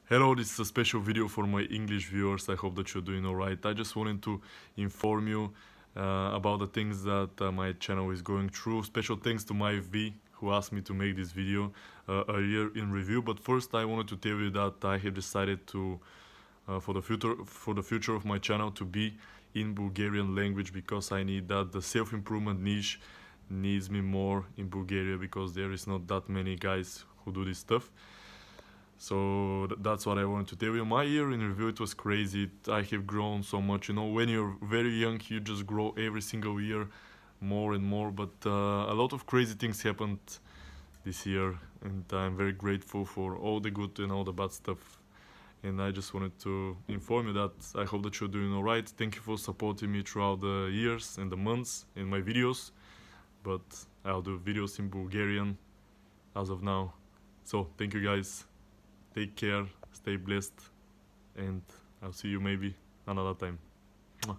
Hello, this is a special video for my English viewers. I hope that you're doing alright. I just wanted to inform you about the things that my channel is going through. Special thanks to my V who asked me to make this video earlier in review. But first I wanted to tell you that I have decided to for the future of my channel to be in Bulgarian language, because I need that. The self-improvement niche needs me more in Bulgaria because there is not that many guys who do this stuff. So that's what I wanted to tell you. My year in review, it was crazy. I have grown so much. You know, when you're very young, you just grow every single year more and more. But a lot of crazy things happened this year, and I'm very grateful for all the good and all the bad stuff. And I just wanted to inform you that I hope that you're doing alright. Thank you for supporting me throughout the years and the months in my videos. But I'll do videos in Bulgarian as of now. So thank you guys. Take care, stay blessed, and I'll see you maybe another time. Mwah.